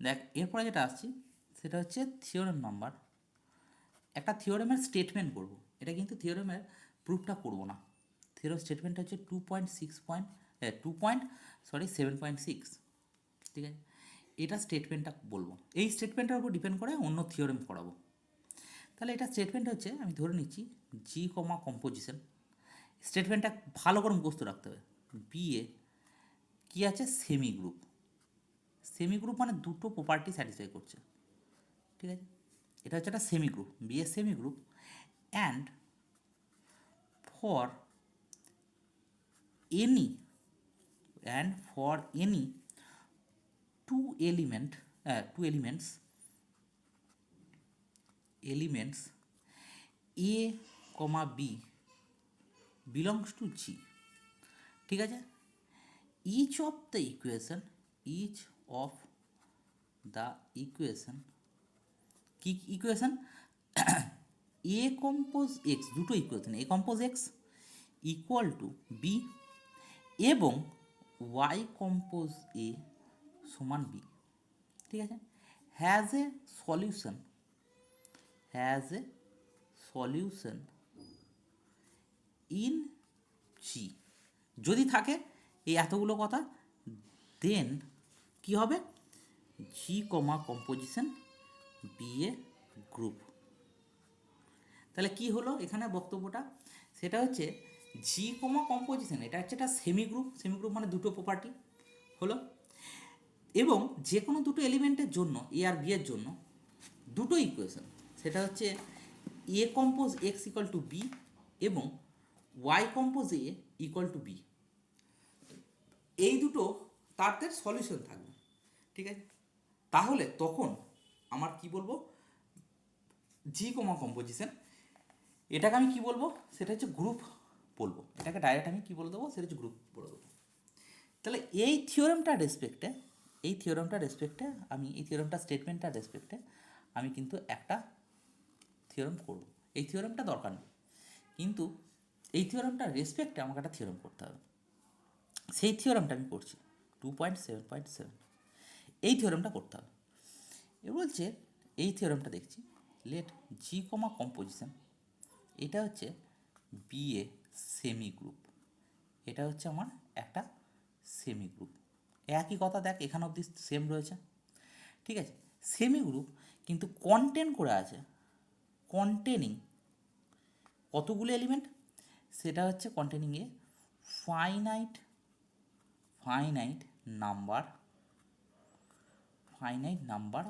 দেখ এরপরে যেটা আসছি সেটা হচ্ছে থিওরেম নাম্বার। একটা থিওরেমের স্টেটমেন্ট করব, এটা কিন্তু থিওরেমের প্রুফটা করব না। থিওরেম স্টেটমেন্টটা হচ্ছে 7.6, ঠিক আছে। এটা স্টেটমেন্টটা বলবো, এই স্টেটমেন্টের উপর ডিপেন্ড করে অন্য থিওরেম করাবো। তাহলে এটা স্টেটমেন্ট হচ্ছে, আমি ধরে নিচ্ছি জি কমা কম্পোজিশন। স্টেটমেন্টটা ভালো করে মুখস্থ রাখতে হবে। বিয়ে কী আছে, সেমি গ্রুপ। সেমি গ্রুপ মানে দুটো প্রপার্টি স্যাটিসফাই করছে, ঠিক আছে। এটা হচ্ছে একটা semi group, be a semi group. And for any for any two element two elements a comma b belongs to G, ঠিক আছে। ইচ অফ দ্য ইকুয়েশন কি ইকুয়েশন, এ কম্পোজ এক্স, দুটো equation a compose x equal to b এবং y compose a সমান b, ঠিক আছে। Has a solution has a solution in G, যদি থাকে এই এতগুলো কথা, দেন কি হবে, G comma composition B A group. তাহলে কি হলো এখানে বক্তব্যটা, সেটা হচ্ছে জি কমা কম্পোজিশন, এটা হচ্ছে একটা সেমি গ্রুপ। সেমি গ্রুপ মানে দুটো প্রপার্টি হলো, এবং যে কোনো দুটো এলিমেন্টের জন্য এ আর বি এর জন্য দুটো ইকুয়েশন, সেটা হচ্ছে a compose x equal to b এবং y compose a equal to b, এই দুটো তাদের সলিউশন থাকবে, ঠিক আছে। তাহলে তখন আমার কি বলবো, জি কমা কম্পোজিশন, এটাকে আমি কি বলবো, সেটা হচ্ছে গ্রুপ বলবো। এটাকে ডাইরেক্ট আমি কি বলে দেবো, সেটা হচ্ছে গ্রুপ বলে দেবো। তাহলে এই থিওরেমটা স্টেটমেন্টটার রেসপেক্টে আমি কিন্তু একটা থিওরেম করব। এই থিওরেমটা দরকার নেই, কিন্তু এই থিওরেমটার রেসপেক্টে আমাকে একটা থিওরেম করতে হবে। সেই থিওরেমটা আমি করছি 2.7.7, এই থিওরেমটা করতে হবে। এ বলছে এই থিওরেমটা দেখছি, লেট জি কমা কম্পোজিশন, এটা হচ্ছে বি এ সেমি গ্রুপ, এটা হচ্ছে আমার একটা সেমি গ্রুপ। একই কথা দেখ, এখানে অবধি সেম রয়েছে, ঠিক আছে। সেমি গ্রুপ কিন্তু কন্টেন করে আছে, কন্টেনিং কতগুলো এলিমেন্ট, সেটা হচ্ছে containing a finite finite number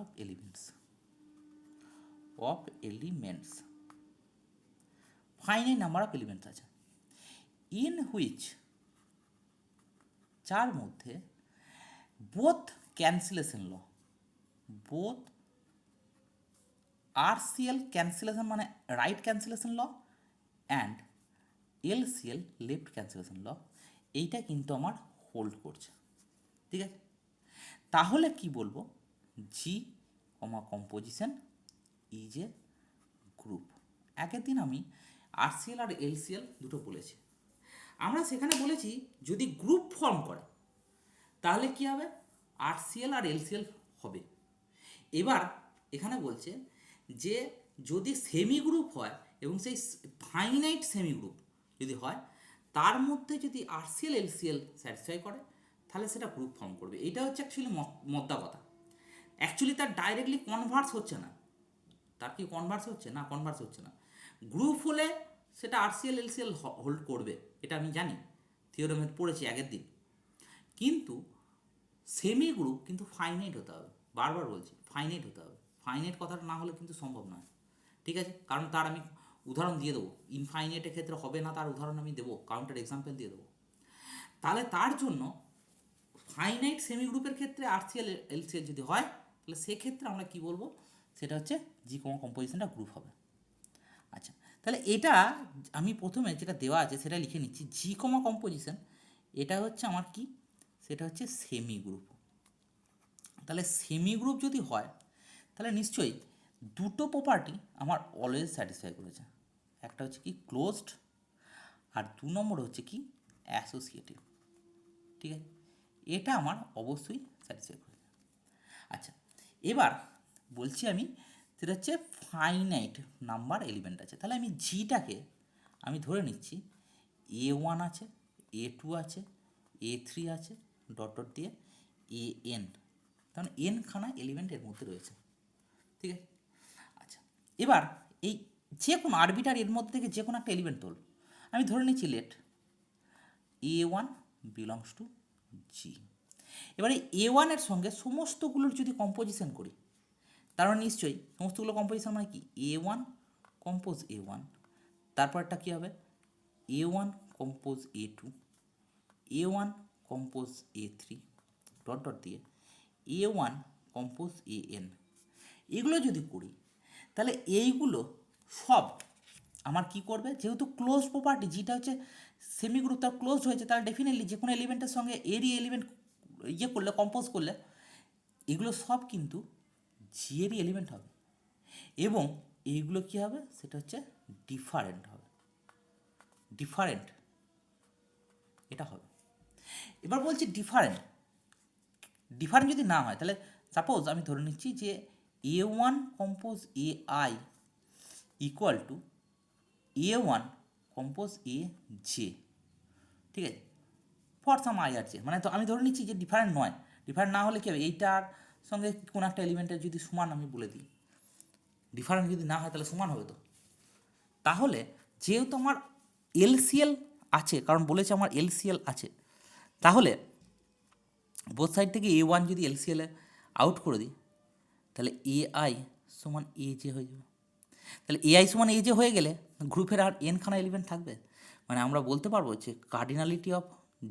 of elements finite number of elements আছে, ইন হুইচ, যার মধ্যে both cancellation law, both RCL cancellation মানে right cancellation law and LCL left cancellation law, এইটা কিন্তু আমার হোল্ড করছে, ঠিক আছে। তাহলে কি বলবো, জি comma composition is a group. আগের দিন আমি আরসিএল আর এলসিএল দুটো বলেছি, আমরা সেখানে বলেছি যদি গ্রুপ ফর্ম করে তাহলে কি হবে, আরসিএল আর এলসিএল হবে। এবার এখানে বলছে যে যদি সেমি গ্রুপ হয় এবং সেই ফাইনাইট সেমি গ্রুপ যদি হয়, তার মধ্যে যদি আরসিএল এলসিএল স্যাটিসফাই করে তাহলে সেটা গ্রুপ ফর্ম করবে। এটা হচ্ছে অ্যাকচুয়ালি মদ্দা কথা। অ্যাকচুয়ালি তার ডাইরেক্টলি কনভার্স হচ্ছে না, তার কি কনভার্স হচ্ছে না, কনভার্স হচ্ছে না। গ্রুপ হলে সেটা আরসিএল এলসিএল হোল্ড করবে, এটা আমি জানি, থিওরেমে পড়েছি আগের দিন। কিন্তু সেমি গ্রুপ কিন্তু ফাইনাইট হতে হবে, বারবার বলছি ফাইনাইট হতে হবে। ফাইনাইট কথাটা না হলে কিন্তু সম্ভব নয়, ঠিক আছে। কারণ তার আমি উদাহরণ দিয়ে দেবো, ইনফাইনাইটের ক্ষেত্রে হবে না, তার উদাহরণ আমি দেবো, কাউন্টার এক্সাম্পল দিয়ে দেবো। তাহলে তার জন্য ফাইনাইট সেমি গ্রুপের ক্ষেত্রে আরসিএল এলসিএল যদি হয়, তাহলে সেক্ষেত্রে আমরা কি বলবো, সেটা হচ্ছে জি কমা কম্পোজিশনটা গ্রুপ হবে। আচ্ছা, তাহলে এটা আমি প্রথমে যেটা দেওয়া আছে সেটা লিখে নিচ্ছি, জি কমা কম্পোজিশন, এটা হচ্ছে আমার কি, সেটা হচ্ছে সেমি গ্রুপ। তাহলে সেমি গ্রুপ যদি হয় তাহলে নিশ্চয়ই দুটো প্রপার্টি আমার অলওয়েজ স্যাটিসফাই করেছে, একটা হচ্ছে কি ক্লোজড আর 2 নম্বর হচ্ছে কি অ্যাসোসিয়েটিভ, ঠিক আছে। এটা আমার অবশ্যই স্যাটিসফাই করেছে। আচ্ছা, এবার বলছি আমি সেটা হচ্ছে ফাইনাইট নাম্বার এলিমেন্ট আছে, তাহলে আমি জিটাকে আমি ধরে নিচ্ছি A1 আছে, A2 আছে, A3 আছে, ডট ডট দিয়ে AN, কারণ এন খানা এলিমেন্ট এর মধ্যে রয়েছে, ঠিক আছে। আচ্ছা, এবার এই যে কোনো আরবিটার এর মধ্যে থেকে যে কোনো একটা এলিমেন্ট তোল, আমি ধরে নিচ্ছি লেট A1 বিলংস টু জি। এবারে A1 এর সঙ্গে সমস্তগুলোর যদি কম্পোজিশন করি, তার নিশ্চয়ই সমস্তগুলো কম্পোজিশন মানে কি A1 কম্পোজ A1, তারপরটা কী হবে A1 compose A2, A1 compose A3, dot dot দিয়ে A1 কম্পোজ AN। এগুলো যদি করি তাহলে এইগুলো সব আমার কি করবে, যেহেতু ক্লোজ প্রপার্টি যেটা হচ্ছে সেমি গ্রুপ তার ক্লোজ হয়েছে, তাহলে ডেফিনেটলি যে কোনো এলিমেন্টের সঙ্গে এরই এলিমেন্ট করলে কম্পোজ করলে এগুলো সব কিন্তু জি এরই এলিমেন্ট হবে, এবং এইগুলো কী হবে সেটা হচ্ছে ডিফারেন্ট হবে, ডিফারেন্ট এটা হবে। এবার বলছি ডিফারেন্ট যদি না হয় তাহলে সাপোজ আমি ধরে নিচ্ছি যে A1 compose AI equal to A1 compose AJ, ঠিক আছে, for some I R J, মানে তো আমি ধরে নিচ্ছি যে ডিফারেন্ট নয়। ডিফারেন্ট না হলে কী হবে, এইটার সঙ্গে কোনো একটা এলিমেন্টের যদি সমান আমি বলে দিই, ডিফারেন্ট যদি না হয় তাহলে সমান হবে তো। তাহলে যেহেতু আমার এলসিএল আছে, কারণ বলেছে আমার এলসিএল আছে, তাহলে বোথ সাইড থেকে A1 যদি এলসিএলে আউট করে দিই তাহলে AI সমান AJ হয়ে যাবে। তাহলে AI সমান AJ হয়ে গেলে গ্রুপের আর এনখানা এলিমেন্ট থাকবে, মানে আমরা বলতে পারবো যে কার্ডিনালিটি অফ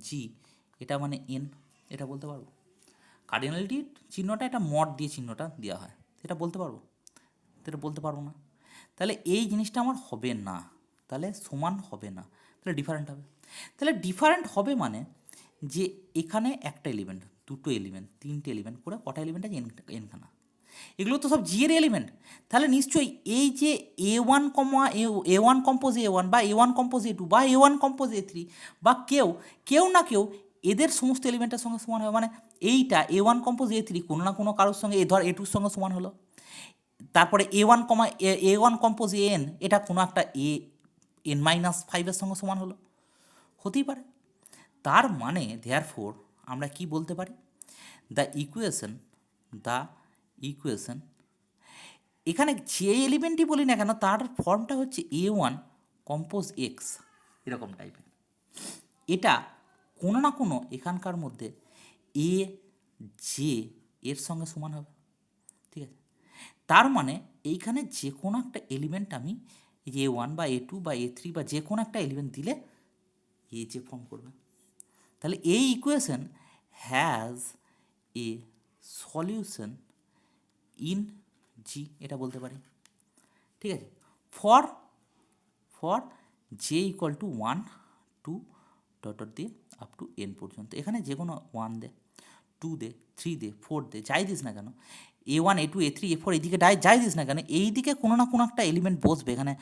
জি এটা মানে এন, এটা বলতে পারবো। কার্ডিনালিটির চিহ্নটা এটা মড দিয়ে চিহ্নটা দেওয়া হয়, এটা বলতে পারবো, এটা বলতে পারবো না। তাহলে এই জিনিসটা আমার হবে না, তাহলে সমান হবে না, তাহলে ডিফারেন্ট হবে। তাহলে ডিফারেন্ট হবে মানে যে এখানে একটা এলিমেন্ট, দুটো এলিমেন্ট, তিনটে এলিমেন্ট করে কটা এলিমেন্ট আছে এনখানা, এগুলো তো সব জি এর এলিমেন্ট। তাহলে নিশ্চয়ই এই যে A1 কমা A1 কম্পোজ A1 বা A1 কম্পোজ A2 বা A1 কম্পোজ A3 বা কেউ না কেউ এদের সমস্ত এলিমেন্টের সঙ্গে সমান হবে, মানে এইটা A1 কম্পোজ A3 কোনো না কোনো কারোর সঙ্গে ধর A2 এর সঙ্গে সমান হলো, তারপরে A1 comma A1 compose AN এটা কোনো একটা AN-5 এর সঙ্গে সমান হলো, হতেই পারে। তার মানে দেয়ারফোর আমরা কি বলতে পারি, দ্য ইকুয়েশন এখানে যে এলিমেন্টই বলি না কেন তার ফর্মটা হচ্ছে A1 কম্পোজ এক্স, এরকম টাইপের। এটা কোনো না কোনো এখানকার মধ্যে এ জে এর সঙ্গে সমান হবে, ঠিক আছে। তার মানে এইখানে যে কোনো একটা এলিমেন্ট আমি A1 বা A2 বা A3 বা যে কোনো একটা এলিমেন্ট দিলে এ যে ফর্ম করবে। তাহলে এই equation has a solution in G, এটা বলতে পারি, ঠিক আছে। For j equal to 1 2 dot দিয়ে আপ টু এন পর্যন্ত, এখানে যে কোনো 1 দে, 2 দে, 3 দে, 4 দে, যাই দিস না কেন, A1 A2 A3 A4 এইদিকে যাই দিস না কেন, এই দিকে কোনো না কোনো একটা এলিমেন্ট বসবে এখানে।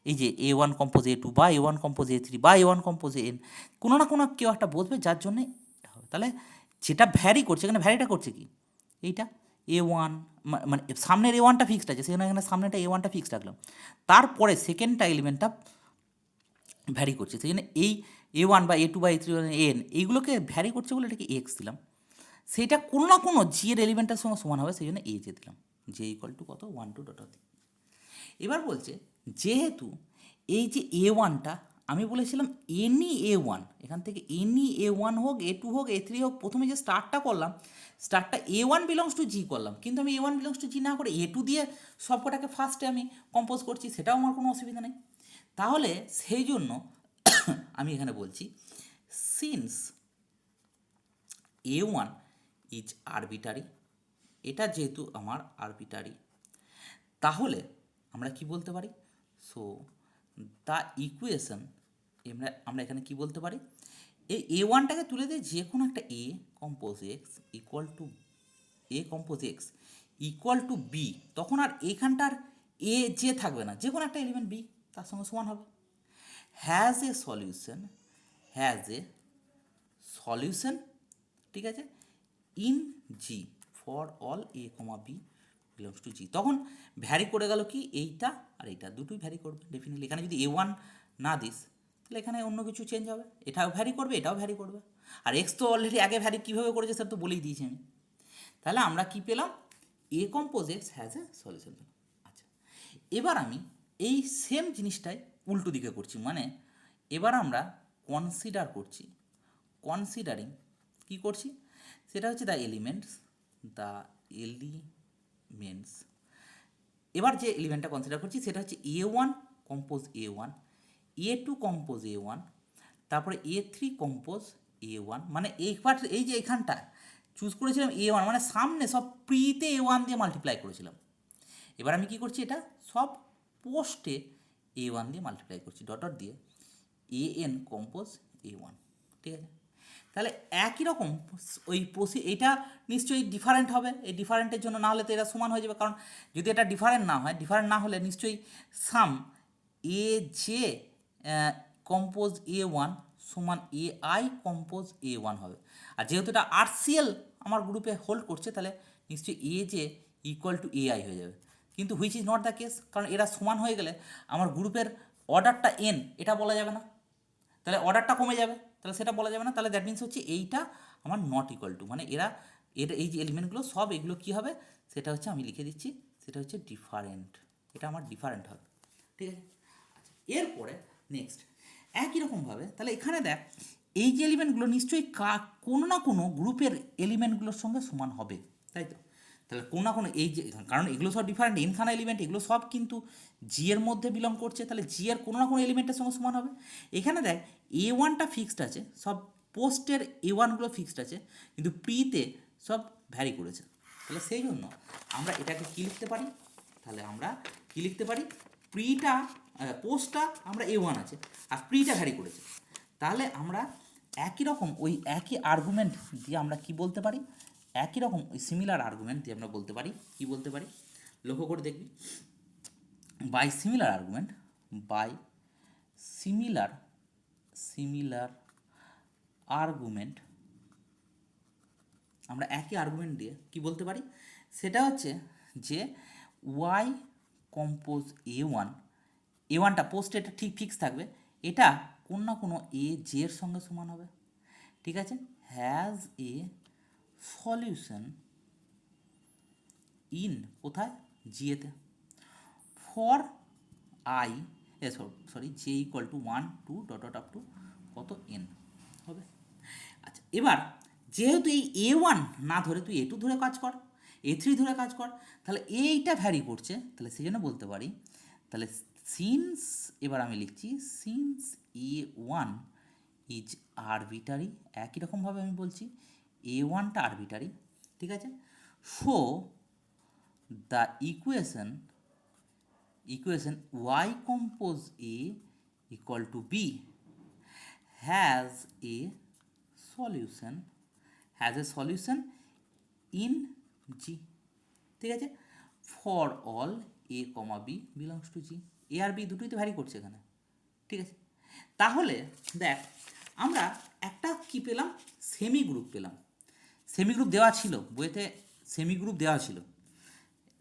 এই যে A1 কম্পোজ A2 বা A1 কম্পোজ A3 বা A1 কম্পোজ এন, কোনো না কোনো কেউ একটা বসবে যার জন্যে হবে। তাহলে যেটা ভ্যারি করছে এখানে, ভ্যারিটা করছে কি এইটা A1, মানে সামনের A1টা ফিক্সড আছে, সেখানে এখানে সামনেটা A1টা ফিক্সড রাখলাম, তারপরে সেকেন্ডটা এলিমেন্টটা ভ্যারি করছে, সেই জন্য এই A1 বা A2 বা A3 এন এইগুলোকে ভ্যারি করছে বলে এটাকে এক্স দিলাম, সেইটা কোনো না কোনো জি এর এলিমেন্টের সঙ্গে সমান হবে, সেই জন্য এ যে দিলাম, জে ইকুয়াল টু কত 1 2 ডট। এবার বলছে যেহেতু এই যে A1টা আমি বলেছিলাম এনি A1, এখান থেকে এনি A1 হোক A2 হোক A3 হোক, প্রথমে যে স্টার্টটা করলাম, স্টার্টটা A1 বিলংস টু জি করলাম, কিন্তু আমি A1 বিলংস টু জি না করে A2 দিয়ে সবকটাকে ফার্স্টে আমি কম্পোজ করছি, সেটাও আমার কোনো অসুবিধা নেই। তাহলে সেই জন্য আমি এখানে বলছি সিন্স A1 ইজ আরবিটারি, এটা যেহেতু আমার আরবিটারি, তাহলে আমরা কি বলতে পারি, সো দ্য ইকুয়েশন আমরা এখানে কি বলতে পারি, এই A1টাকে তুলে দিয়ে যে কোনো একটা A compose x equal to B, তখন আর এখানটার এ যে থাকবে না, যে কোনো একটা এলিমেন্ট বি তার সঙ্গে সমান হবে। হ্যাজ এ সলিউশন, ঠিক আছে, in G for all A, B belongs to G, তখন ভ্যারি করে গেল কি এইটা আর এইটা দুটোই ভ্যারি করবে ডেফিনেটলি। এখানে যদি A1 না দিস তাহলে এখানে অন্য কিছু চেঞ্জ হবে, এটাও ভ্যারি করবে এটাও ভ্যারি করবে। আর এক্স তো অলরেডি আগে ভ্যারি কীভাবে করেছে স্যার তো বলেই দিয়েছি আমি। তাহলে আমরা কি পেলাম, a compose x has a solution পেলাম। আচ্ছা, এবার আমি এই সেম জিনিসটাই উল্টো দিকে করছি, মানে এবার আমরা কনসিডার করছি, কনসিডারিং কী করছি সেটা হচ্ছে দ্য এলিমেন্টস, দ্য এলিমেন্টস। এবার যে এলিমেন্টটা কনসিডার করছি সেটা হচ্ছে A1 compose A1, A2 compose A1, তারপরে A3 কম্পোজ A1, মানে এইবার এই যে এখানটা চুজ করেছিলাম A1, মানে সামনে সব প্রিতে A1 দিয়ে মাল্টিপ্লাই করেছিলাম। এবার আমি কি করছি, এটা সব পোস্টে A1 দিয়ে মাল্টিপ্লাই করছি ডট ডট দিয়ে, AN কম্পোজ A1, ঠিক আছে। তাহলে একই রকম ওই এইটা নিশ্চয়ই ডিফারেন্ট হবে, এই ডিফারেন্টের জন্য না হলে তো এরা সমান হয়ে যাবে, কারণ যদি এটা ডিফারেন্ট না হয়, ডিফারেন্ট না হলে নিশ্চয়ই সাম এ জে কম্পোজ A1 সমান AI কম্পোজ A1 হবে। আর যেহেতু এটা RCL আমার গ্রুপে হোল্ড করছে, তাহলে নিশ্চয়ই A J equal two AI হয়ে যাবে, কিন্তু which is not the case, কারণ এরা সমান হয়ে গেলে আমার গ্রুপের অর্ডারটা N এটা বলা যাবে না, তাহলে অর্ডারটা কমে যাবে, তাহলে সেটা বলা যাবে না। তাহলে দ্যাট মিনস হচ্ছে এইটা আমার নট ইকুয়াল টু, মানে এরা এটা এই যে এলিমেন্টগুলো সব এগুলো কী হবে সেটা হচ্ছে আমি লিখে দিচ্ছি, সেটা হচ্ছে ডিফারেন্ট, এটা আমার ডিফারেন্ট হবে, ঠিক আছে। আচ্ছা, এরপরে নেক্সট একই রকমভাবে তাহলে এখানে দেখ এই যে এলিমেন্টগুলো নিশ্চয়ই কোনো না কোনো গ্রুপের এলিমেন্টগুলোর সঙ্গে সমান হবে, তাই তো। তাহলে কোনো না কোনো এই যে, কারণ এগুলো সব ডিফারেন্ট এনখানা এলিমেন্ট, এগুলো সব কিন্তু জি এর মধ্যে বিলং করছে, তাহলে জি এর কোনো না কোনো এলিমেন্টের সঙ্গে সমান হবে। এখানে দেখ A1টা ফিক্সড আছে, সব পোস্টের A1গুলো ফিক্সড আছে, কিন্তু প্রিতে সব ভ্যারি করেছে, তাহলে সেই জন্য আমরা এটাকে কী লিখতে পারি, তাহলে আমরা কী লিখতে পারি, প্রিটা পোস্টটা আমরা A1 আছে আর প্রিটা ভ্যারি করেছে, তাহলে আমরা একই রকম ওই একই আর্গুমেন্ট দিয়ে আমরা কি বলতে পারি, একই রকম ওই সিমিলার আর্গুমেন্ট দিয়ে আমরা বলতে পারি, কি বলতে পারি লক্ষ্য করে দেখবি, by similar argument, by similar argument আমরা একই আর্গুমেন্ট দিয়ে কি বলতে পারি, সেটা হচ্ছে যে ওয়াই কম্পোজ A1টা পোস্টে এটা ঠিক ফিক্স থাকবে, এটা কোন না কোনো এ জে এর সঙ্গে সমান হবে, ঠিক আছে, হ্যাজ এ সলিউশন ইন কোথায় জিএতে, for I sorry j equal to 1 2 dot dot up to কত এন হবে। আচ্ছা, এবার যেহেতু এই A1 না ধরে তুই A2 ধরে কাজ কর, A3 ধরে কাজ কর, তাহলে এইটা ভ্যারি করছে, তাহলে সেই জন্য বলতে পারি, তাহলে সিন্স, এবার আমি লিখছি সিন্স A1 ইজ আরবিটারি, একই রকমভাবে আমি বলছি A1টা আরবিটারি, ঠিক আছে, so the equation y compose A equal to B has a solution in G, ঠিক আছে, for all a comma b belongs to G, a আর বি দুটোই তো ভ্যারি করছে এখানে, ঠিক আছে। তাহলে দেখ আমরা একটা কি পেলাম, সেমি গ্রুপ পেলাম, সেমি গ্রুপ দেওয়া ছিল বইতে, সেমি গ্রুপ দেওয়া ছিল,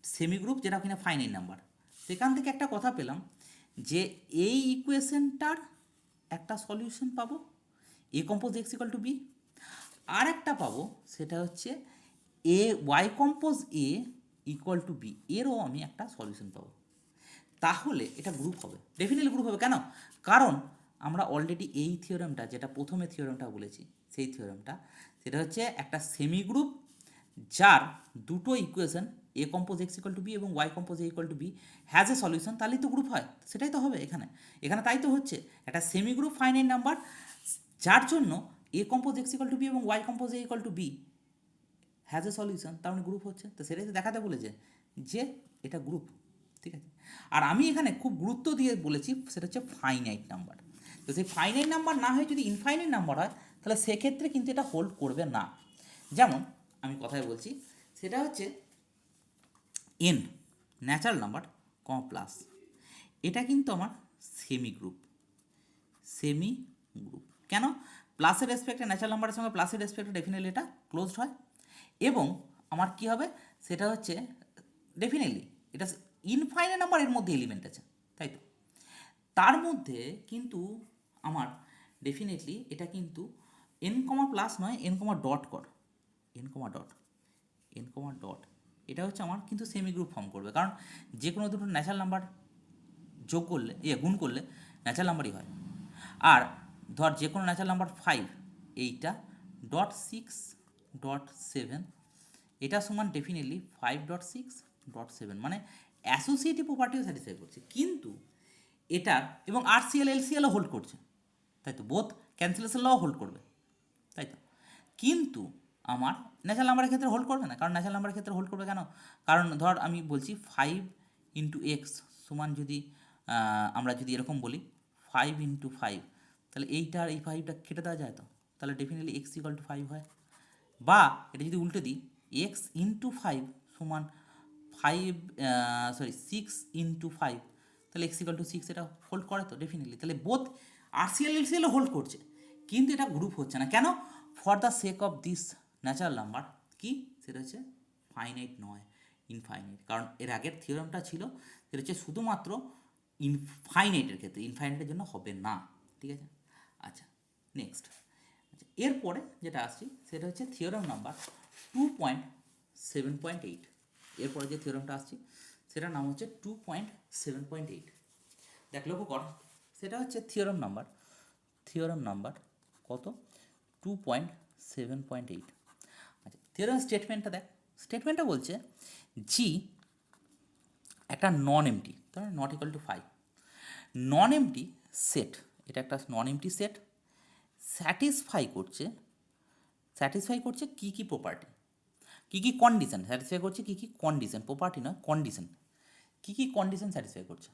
সেমি গ্রুপ যেটা কিনা ফাইনাইট নাম্বার, সেখান থেকে একটা কথা পেলাম যে এই ইকুয়েশনটার একটা সলিউশন পাবো a compose x equal to b, আর একটা পাবো সেটা হচ্ছে a y compose a equal to b, এরও আমি একটা সলিউশন পাবো। তাহলে এটা গ্রুপ হবে, ডেফিনেটলি গ্রুপ হবে, কেন, কারণ আমরা অলরেডি এই থিওরেমটা যেটা প্রথমে থিওরেমটা বলেছি, সেই থিওরেমটা সেটা হচ্ছে একটা সেমি গ্রুপ যার দুটো equation a compose x equal to b এবং y compose a equal to b has a solution, তাহলেই তো গ্রুপ হয়, সেটাই তো হবে এখানে, এখানে তাই তো হচ্ছে একটা সেমি গ্রুপ ফাইনাইট নাম্বার যার জন্য a compose x equal to b এবং y compose a equal to b has a solution, তার মানে গ্রুপ হচ্ছে, তো সেটাই তো দেখাতে বলেছে যে এটা গ্রুপ, ঠিক আছে। আর আমি এখানে খুব গুরুত্ব দিয়ে বলেছি সেটা হচ্ছে ফাইনাইট নাম্বার, তো সেই ফাইনাইট নাম্বার না হয় যদি ইনফাইনাইট নাম্বার হয় তাহলে সেক্ষেত্রে কিন্তু এটা হোল্ড করবে না। যেমন আমি কথায় বলছি সেটা হচ্ছে এন ন্যাচারাল নাম্বার প্লাস, এটা কিন্তু আমার সেমি গ্রুপ, কেন, প্লাসের রেসপেক্টে ন্যাচারাল নাম্বারের সঙ্গে প্লাসের রেসপেক্টে ডেফিনেটলি এটা ক্লোজড হয়, এবং আমার কি হবে সেটা হচ্ছে ডেফিনেটলি এটা ইনফাইনাইট নাম্বার, এর মধ্যে এলিমেন্ট আছে, তাই তো? তার মধ্যে কিন্তু আমার ডেফিনেটলি এটা কিন্তু এন কমা প্লাস নয়, এন কমা ডট কর, এন কমা ডট, এন কমা ডট, এটা হচ্ছে আমার কিন্তু সেমি গ্রুপ ফর্ম করবে, কারণ যে কোনো দুটো ন্যাচারাল নাম্বার যোগ করলে গুণ করলে ন্যাচারাল নাম্বারই হয়। আর ধর যে কোনো ন্যাচারাল নাম্বার 5, এইটা ডট 6.7, এটা সমান ডেফিনেটলি 5.6.7, মানে অ্যাসোসিয়েটিভ প্রপার্টিও স্যাটিসফাই করছে, কিন্তু এটার এবং আরসিএল এলসিএলও হোল্ড করছে, তাই তো? বোথ ক্যান্সেলেশন লও হোল্ড করবে, তাই তো? কিন্তু আমার ন্যাচারাল নাম্বারের ক্ষেত্রে হোল্ড করবে না, কারণ ন্যাচারাল নাম্বারের ক্ষেত্রে হোল্ড করবে কেন? কারণ ধর আমি বলছি 5 × x সমান, যদি আমরা যদি এরকম বলি 5 × 5, তাহলে এইটা আর এই 5টা কেটে দেওয়া যায় তো, তাহলে ডেফিনেটলি x = 5 হয়। বা এটা যদি উল্টে দিই, x × 5 সমান 6 × 5, তাহলে x = 6, এটা হোল্ড করে তো ডেফিনেটলি। তাহলে বোথ আরসিএল এলসিএলও হোল্ড করছে, কিন্তু এটা গ্রুপ হচ্ছে না কেন? For the sake of this natural number, কি সেটা হচ্ছে ফাইনাইট নয়, ইনফাইনাইট। কারণ এর আগের থিওরামটা ছিল সেটা হচ্ছে শুধুমাত্র ইনফাইনাইটের ক্ষেত্রে, ইনফাইনাইটের জন্য হবে না, ঠিক আছে? আচ্ছা, নেক্সট। আচ্ছা, এরপরে যেটা আসছি সেটা হচ্ছে থিওরাম নাম্বার 2.7.8। এরপরে যে থিওরামটা আসছি সেটার নাম হচ্ছে 2.7.8। দেখ, লক্ষ্য কর, সেটা হচ্ছে থিওরাম নাম্বার কত? 2.7.8। আচ্ছা, থিওরাম স্টেটমেন্টটা দেখ। স্টেটমেন্টটা বলছে জি একটা নন এমটি, তার not equal to 5, non MT set, এটা একটা নন এমটি সেট, স্যাটিসফাই করছে কী কী প্রপার্টি, কী কী কন্ডিশন স্যাটিসফাই করছে, কী কী কন্ডিশন, প্রপার্টি নয় কন্ডিশন, কী কী কন্ডিশন স্যাটিসফাই করছে।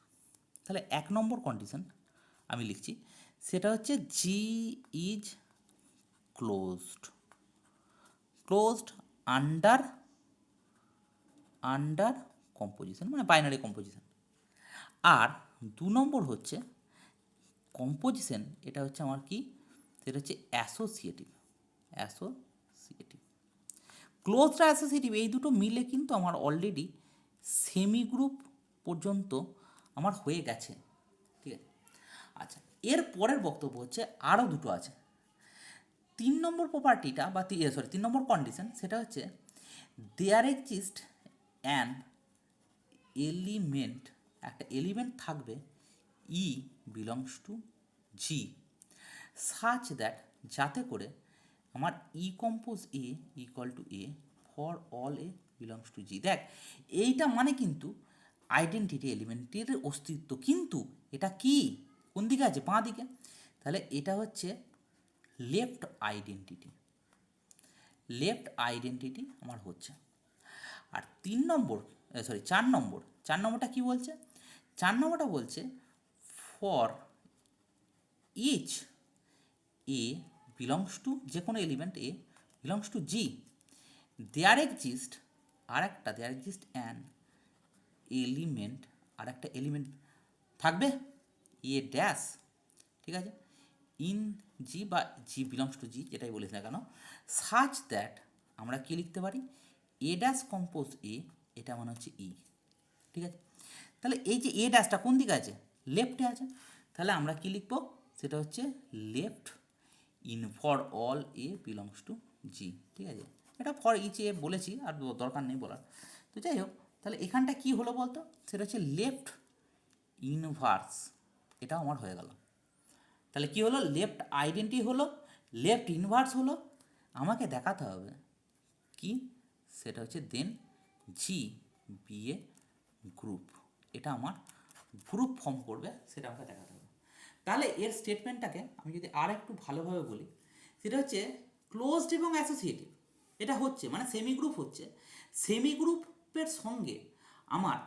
তাহলে 1 নম্বর কন্ডিশন আমি লিখছি, সেটা হচ্ছে জি ইজ ক্লোজড আন্ডার কম্পোজিশন, মানে বাইনারি কম্পোজিশন। আর 2 নম্বর হচ্ছে কম্পোজিশন, এটা হচ্ছে আমার কি, সেটা হচ্ছে অ্যাসোসিয়েটিভ। ক্লোজড আর অ্যাসোসিয়েটিভ এই দুটো মিলে কিন্তু আমার অলরেডি সেমি গ্রুপ পর্যন্ত আমার হয়ে গেছে, ঠিক আছে? আচ্ছা, এর পরের বক্তব্য হচ্ছে আরও দুটো আছে। 3 নম্বর প্রপার্টিটা বা 3 নম্বর কন্ডিশন, সেটা হচ্ছে দেয়ার এক্সিস্ট অ্যান এলিমেন্ট, একটা এলিমেন্ট থাকবে e belongs to G, such that, যাতে করে আমার e compose a equal to a for all a belongs to G. দেখ, এইটা মানে কিন্তু আইডেন্টিটি এলিমেন্টের অস্তিত্ব, কিন্তু এটা কি কোন দিকে আছে? বাঁ দিকে। তাহলে এটা হচ্ছে লেফট আইডেন্টিটি আমার হচ্ছে। আর 4 নম্বরটা কি বলছে? 4 নম্বরটা বলছে for each a belongs to, যে কোনো element a belongs to G, there exist an element, আর একটা এলিমেন্ট থাকবে এ ড্যাশ, ঠিক আছে, ইন জি বা জি বিলংস টু জি, যেটাই বলিস না কেন, সাচ দ্যাট, আমরা কি লিখতে পারি, এ ড্যাশ কম্পোজ এ, এটা মানে হচ্ছে ই, ঠিক আছে? তাহলে এই যে এ ড্যাশটা কোন দিকে আছে? লেফটে আছে। তাহলে আমরা কি লিখবো? সেটা হচ্ছে left in for all a belongs to G, ঠিক আছে? এটা ফর ইচ এ বলেছি, আর দরকার নেই বলার। তো যাই হোক, তাহলে এখানটা কি হলো বলতো? সেটা হচ্ছে লেফট ইনভার্স, এটাও আমার হয়ে গেল। তাহলে কি হলো? লেফট আইডেন্টি হলো, লেফট ইনভার্স হলো। আমাকে দেখাতে হবে কি, সেটা হচ্ছে দেন জি বি এ গ্রুপ, এটা আমার গ্রুপ ফর্ম করবে, সেটা আমাকে দেখাতে হবে। তাহলে এর স্টেটমেন্টটাকে আমি যদি আর একটু ভালোভাবে বলি, সেটা হচ্ছে ক্লোজড এবং অ্যাসোসিয়েটিভ, এটা হচ্ছে মানে সেমি গ্রুপ হচ্ছে, সেমি গ্রুপের সঙ্গে আমার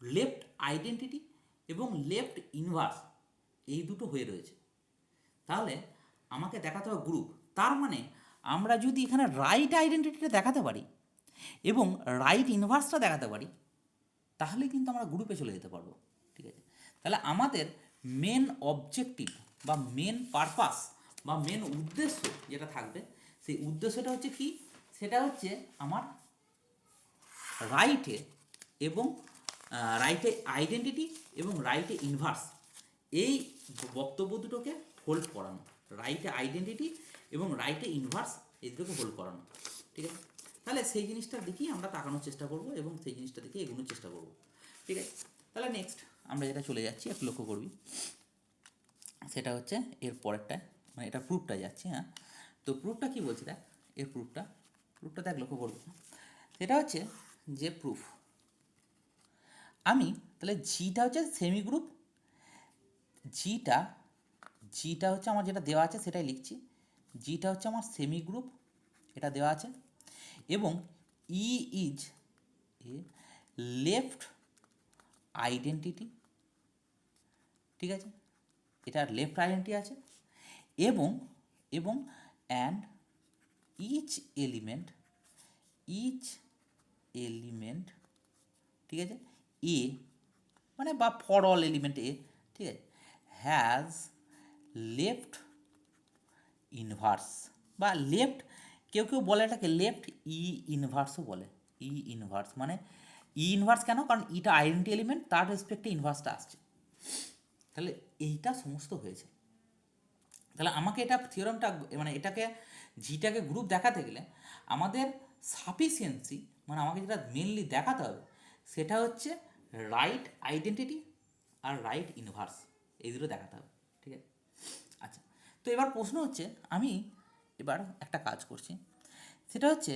লেফট আইডেন্টিটি এবং লেফট ইনভার্স এই দুটো হয়ে রয়েছে। তাহলে আমাকে দেখাতে হবে গ্রুপ। তার মানে আমরা যদি এখানে রাইট আইডেন্টিটিটা দেখাতে পারি এবং রাইট ইনভার্সটা দেখাতে পারি, তাহলে কিন্তু আমরা গ্রুপে চলে যেতে পারবো, ঠিক আছে? তাহলে আমাদের মেন অবজেক্টিভ বা মেন পারপাস বা মেন উদ্দেশ্য যেটা থাকবে, সেই উদ্দেশ্যটা হচ্ছে কি, সেটা হচ্ছে আমার রাইটে এবং রাইটে আইডেন্টিটি এবং রাইটে ইনভার্স, এই বক্তব্য দুটোকে হোল্ড করানো, রাইটে আইডেন্টিটি এবং রাইটে ইনভার্স এই দুটোকে হোল্ড করানো। ঠিক আছে, তাহলে সেই জিনিসটার দিকেই আমরা তাকানোর চেষ্টা করব এবং সেই জিনিসটা দিকে এগোনোর চেষ্টা করব। ঠিক আছে, তাহলে নেক্সট আমরা যেটা চলে যাচ্ছি একটু লক্ষ্য করবি, সেটা হচ্ছে এর পরেরটা, মানে এটা প্রুফটা যাচ্ছে। হ্যাঁ, তো প্রুফটা কী বলছি দেখ, এর প্রুফটা দেখ লক্ষ্য করবি, সেটা হচ্ছে যে প্রুফ আমি তাহলে জিটা হচ্ছে সেমি গ্রুপ, জিটা হচ্ছে আমার যেটা দেওয়া আছে সেটাই লিখছি, জিটা হচ্ছে আমার সেমি গ্রুপ, এটা দেওয়া আছে, এবং ই ইজ এ লেফট আইডেন্টিটি। ঠিক আছে, এটা লেফট আইডেন্টিটি আছে, এবং এবং অ্যান্ড ইচ এলিমেন্ট ঠিক আছে, এ মানে বা ফর অল এলিমেন্ট এ, ঠিক আছে, হ্যাজ লেফট ইনভার্স বা লেফট, কেউ কেউ বলে এটাকে লেফট ইনভার্সও বলে। ইনভার্স মানে ইনভার্স কেন, কারণ ইটা আইডেন্টি এলিমেন্ট, তার রেসপেক্টে ইনভার্সটা আসছে। তাহলে এইটা সমস্ত হয়েছে। তাহলে আমাকে এটা থিওরামটা মানে এটাকে জিটাকে গ্রুপ দেখাতে গেলে আমাদের সাফিসিয়েন্সি মানে আমাকে যেটা মেনলি দেখাতে হবে সেটা হচ্ছে রাইট আইডেন্টিটি আর রাইট ইনভার্স, এই দুটো দেখাতে হবে। ঠিক আছে, আচ্ছা, তো এবার প্রশ্ন হচ্ছে, আমি এবার একটা কাজ করছি, সেটা হচ্ছে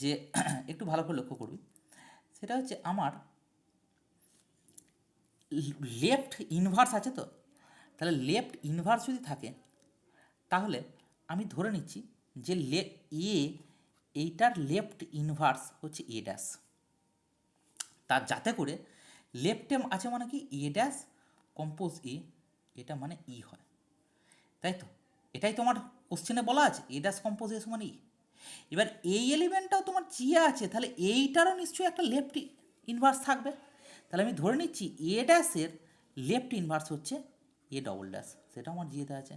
যে একটু ভালো করে লক্ষ্য করবি, সেটা হচ্ছে আমার লেফট ইনভার্স আছে, তো তাহলে লেফট ইনভার্স যদি থাকে তাহলে আমি ধরে নিচ্ছি যে এ এইটার লেফট ইনভার্স হচ্ছে এ ড্যাশ, তার যাতে করে লেফটে আছে মানে কি এ ড্যাশ কম্পোজ এ, এটা মানে ই হয়, তাই তো? এটাই তোমার কোশ্চেনে বলা আছে এ ড্যাশ কম্পোজ এ সমান ই। এবার এই এলিমেন্টটাও তোমার জিয়া আছে, তাহলে এইটারও নিশ্চয়ই একটা লেফট ইনভার্স থাকবে, তাহলে আমি ধরে নিচ্ছি এ ড্যাশের লেফট ইনভার্স হচ্ছে এ ডবল ড্যাশ, সেটা আমার জিয়েতে আছে,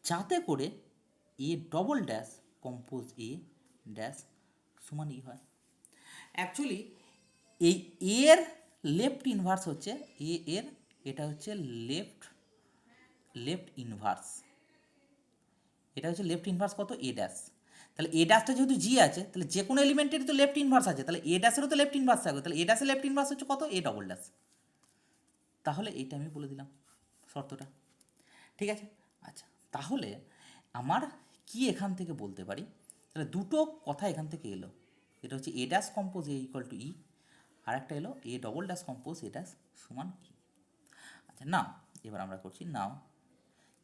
যাতে করে এ double dash compose a dash সমান ই হয়। অ্যাকচুয়ালি এই এর লেফট ইনভার্স হচ্ছে এর, এটা হচ্ছে লেফট ইনভার্স, এটা হচ্ছে লেফট ইনভার্স কত এ ড্যাশ, তাহলে এ ড্যাশটা যেহেতু জি আছে তাহলে যে কোনো এলিমেন্টেরই তো লেফট ইনভার্স আছে, তাহলে এ ড্যাশেরও তো লেফট ইনভার্স থাকবে, তাহলে এ ড্যাশের লেফট ইনভার্স হচ্ছে কত এ ডবল ড্যাশ, তাহলে এইটা আমি বলে দিলাম শর্তটা। ঠিক আছে, আচ্ছা, তাহলে আমার কি এখান থেকে বলতে পারি, তাহলে দুটো কথা এখান থেকে এলো, এটা হচ্ছে a dash compose a equal to e, আর একটা এলো a double dash compose a dash সমান ই। আচ্ছা, নাও এবার আমরা করছি, নাও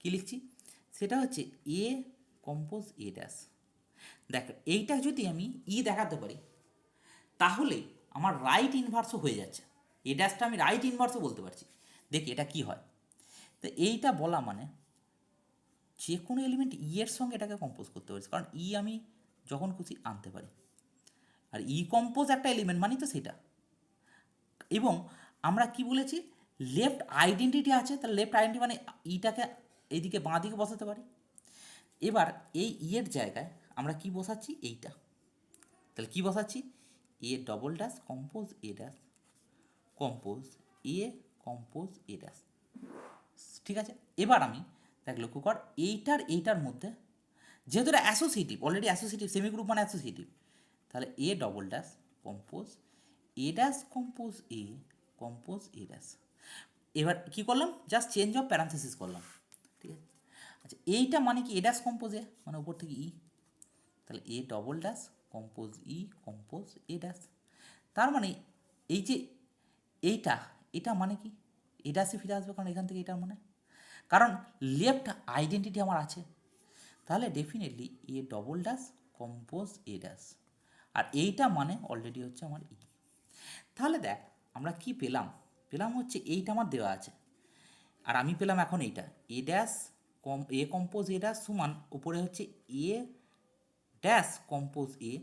কী লিখছি, সেটা হচ্ছে এ কম্পোজ এ ড্যাশ, দেখ এইটা যদি আমি ই দেখাতে পারি তাহলে আমার রাইট ইনভার্সও হয়ে যাচ্ছে, এ ড্যাশটা আমি রাইট ইনভার্সও বলতে পারছি। দেখি এটা কি হয়, তো এইটা বলা মানে যে কোনো এলিমেন্ট ই এর সঙ্গে এটাকে কম্পোজ করতে পারছি, কারণ ই আমি যখন খুশি আনতে পারি, আর ই কম্পোজ একটা এলিমেন্ট মানি তো সেটা। এবং আমরা কি বলেছি, লেফট আইডেন্টিটি আছে, তাহলে লেফট আইডেন্টি মানে ইটাকে এইদিকে বাঁ দিকে বসাতে পারি। এবার এই ইয়ের জায়গায় আমরা কি বসাচ্ছি, এইটা, তাহলে কি বসাচ্ছি, এ double dash compose a dash compose A compose a dash. ঠিক আছে, এবার আমি দেখ লক্ষ্য কর এইটার মধ্যে যেহেতু এটা associative, already associative, semi group মানে অ্যাসোসিয়েটিভ, তাহলে এ double dash compose a dash compose a dash. এবার কী করলাম, জাস্ট চেঞ্জ অফ প্যারান্থেসিস করলাম। ঠিক আছে, আচ্ছা, এইটা মানে কি এ ড্যাশ কম্পোজ এ মানে উপর থেকে ই, তাহলে এ double dash compose compose a dash, তার মানে এই যে এটা মানে কি এ ড্যাশে ফিরে আসবে, কারণ এখান থেকে এটার মানে, কারণ লেফট আইডেন্টিটি আমার আছে, তাহলে definitely a double dash compose a dash, আর এইটা মানে অলরেডি হচ্ছে আমার ই। তাহলে দেখ আমরা কি পেলাম হচ্ছে এইটা আমার দেওয়া আছে, আর আমি পেলাম এখন এইটা a dash a compose a dash সমান উপরে হচ্ছে এ ড্যাশ কম্পোজ এ,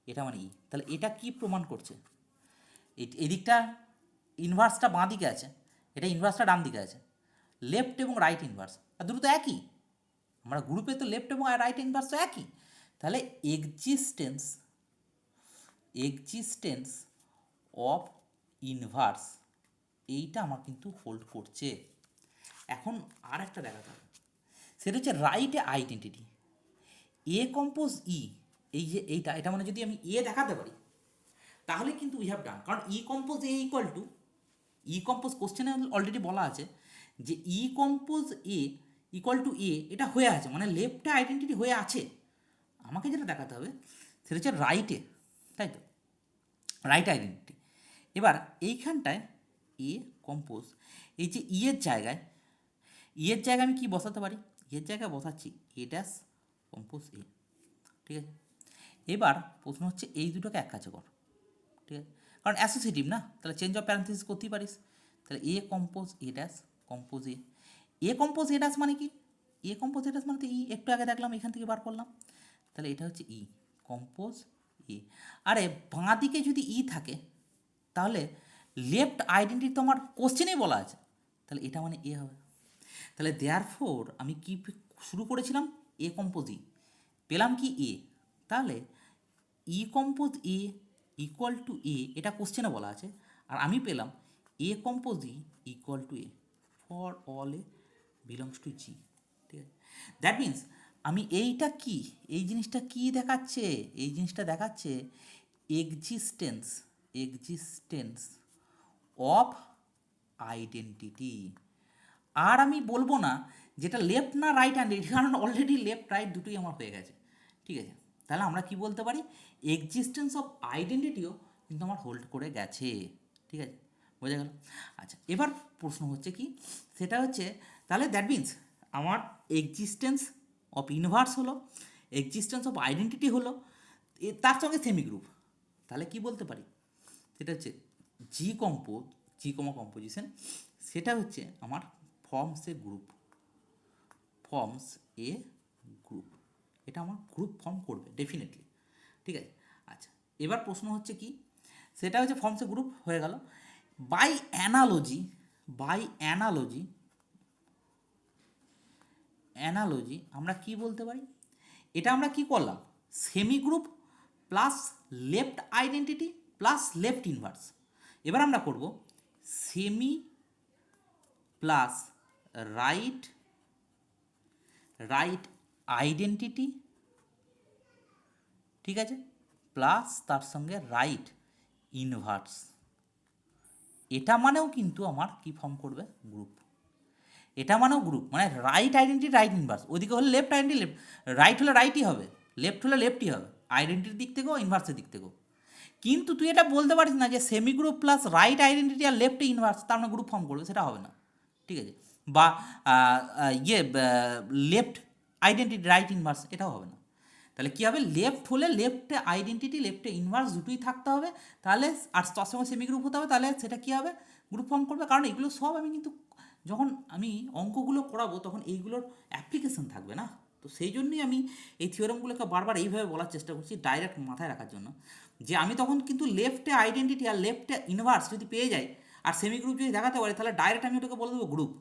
এটা মানে ই। তাহলে এটা কি প্রমাণ করছে, এদিকটা ইনভার্সটা বাঁ দিকে আছে, এটা ইনভার্সটা ডান দিকে আছে, লেফট এবং রাইট ইনভার্স, আর দুটো তো একই, আমরা গ্রুপে তো লেফট এবং রাইট ইনভার্স তো একই, তাহলে এক্সিস্টেন্স অফ ইনভার্স এইটা আমার কিন্তু হোল্ড করছে। এখন আর একটা দেখাতে হবে, সেটা হচ্ছে রাইট আইডেন্টিটি এ কম্পোজ ই। এই যে এটা মানে যদি আমি এ দেখাতে পারি তাহলে কিন্তু উই হ্যাভ ডান, কারণ e compose a equal to e compose কোশ্চেনে অলরেডি বলা আছে যে e compose a equal to a, এটা হয়ে আছে মানে লেফটে আইডেন্টিটি হয়ে আছে। আমাকে যেটা দেখাতে হবে সেটা হচ্ছে রাইটে, তাই তো, রাইট আইডেন্টিটি। এবার এইখানটায় এ কম্পোজ এই যে ইয়ের জায়গায় আমি কি বসাতে পারি, এর জায়গায় বসাচ্ছি এ ড্যাশ কম্পোজ এ, ঠিক আছে। এবার প্রশ্ন হচ্ছে এই দুটোকে এক কাছে কর, ঠিক আছে, কারণ অ্যাসোসিয়েটিভ না, তাহলে চেঞ্জ অফ প্যারেন্থেসিস করতেই পারিস। তাহলে এ compose a dash compose A compose a dash মানে কি, এ কম্পোজ এ ড্যাশ মানে তো ই, একটু আগে দেখলাম এখান থেকে বার করলাম, তাহলে এটা হচ্ছে ই কম্পোজ ই। আরে বাঁ দিকে যদি ই থাকে তাহলে লেফট আইডেন্টিটি তো আমার কোশ্চেনেই বলা আছে, তাহলে এটা মানে এ হবে। তাহলে দেয়ার ফোর আমি কি শুরু করেছিলাম, এ কম্পোজ ই, পেলাম কি এ, তাহলে e compose a equal to a, এটা কোশ্চেনে বলা আছে, আর আমি পেলাম a compose e equal to a for all a belongs to G, ঠিক আছে। দ্যাট মিন্স আমি এইটা কি, এই জিনিসটা কি দেখাচ্ছে, এই জিনিসটা দেখাচ্ছে এক্সিস্টেন্স অফ আইডেন্টিটি। আর আমি বলবো না যেটা লেফট না রাইট হ্যান্ডেড, কারণ অলরেডি লেফট রাইট দুটোই আমার হয়ে গেছে, ঠিক আছে। তাহলে আমরা কি বলতে পারি, এক্সিস্টেন্স অফ আইডেন্টিটিও কিন্তু আমার হোল্ড করে গেছে, ঠিক আছে, বোঝা গেল। আচ্ছা, এবার প্রশ্ন হচ্ছে কি, সেটা হচ্ছে তাহলে দ্যাট মিন্স আমার এক্সিস্টেন্স অফ ইউনিভার্স হলো, এক্সিস্টেন্স অফ আইডেন্টিটি হলো, তার সঙ্গে সেমি গ্রুপ, তাহলে কি বলতে পারি, সেটা হচ্ছে জি কম্পোজিশন, সেটা হচ্ছে আমার ফর্মস এ গ্রুপ, এটা আমার গ্রুপ ফর্ম করবে ডেফিনেটলি, ঠিক আছে। আচ্ছা, এবার প্রশ্ন হচ্ছে কি, সেটা হচ্ছে ফর্মস এ গ্রুপ হয়ে গেল। বাই অ্যানালজি আমরা কি বলতে পারি, এটা আমরা কি করলাম, semi group plus left identity plus left inverse. এবার আমরা করব সেমি প্লাস রাইট আইডেন্টিটি, ঠিক আছে, প্লাস তার সঙ্গে রাইট ইনভার্স। এটা মানেও কিন্তু আমার কি ফর্ম করবে, গ্রুপ। এটা মানেও গ্রুপ, মানে রাইট আইডেন্টিটি রাইট ইনভার্স, ওদিকে হলে লেফট আইডেন্টি লেফট, রাইট হলে রাইটই হবে, লেফট হলে লেফটই হবে, আইডেন্টিটির দিক থেকেও ইনভার্সের দিক থেকেও। কিন্তু তুই এটা বলতে পারিস না যে semi group plus right identity আর লেফট ইনভার্স তার মানে গ্রুপ ফর্ম করবে, সেটা হবে না, ঠিক আছে। বা লেফট আইডেন্টিটি রাইট ইনভার্স, এটাও হবে না। তাহলে কী হবে, লেফট হলে লেফটে আইডেন্টিটি লেফটে ইনভার্স দুটোই থাকতে হবে, তাহলে আর তার সঙ্গে সেমি গ্রুপ হতে হবে, তাহলে সেটা কী হবে, গ্রুপ ফর্ম করবে। কারণ এগুলো সব আমি কিন্তু যখন আমি অঙ্কগুলো করাবো তখন এইগুলোর অ্যাপ্লিকেশন থাকবে না, তো সেই জন্যই আমি এই থিওরামগুলোকে বারবার এইভাবে বলার চেষ্টা করছি, ডাইরেক্ট মাথায় রাখার জন্য, যে আমি তখন কিন্তু লেফটে আইডেন্টিটি আর লেফটে ইনভার্স যদি পেয়ে যাই আর সেমি গ্রুপ যদি দেখাতে পারি, তাহলে ডাইরেক্ট আমি ওটাকে বলে দেবো গ্রুপ।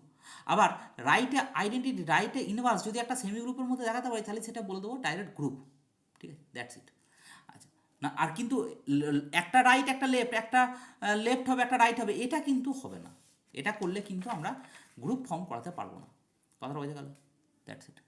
আবার রাইটে আইডেন্টিটি রাইটে ইনভার্স যদি একটা সেমি গ্রুপের মধ্যে দেখাতে পারি, তাহলে সেটা বলে দেবো ডাইরেক্ট গ্রুপ, ঠিক আছে, দ্যাটস ইট। আচ্ছা, না আর কিন্তু একটা রাইট একটা লেফট, একটা লেফট হবে একটা রাইট হবে, এটা কিন্তু হবে না, এটা করলে কিন্তু আমরা গ্রুপ ফর্ম করাতে পারবো না, কথাটা বোঝা গেল, দ্যাটস ইট।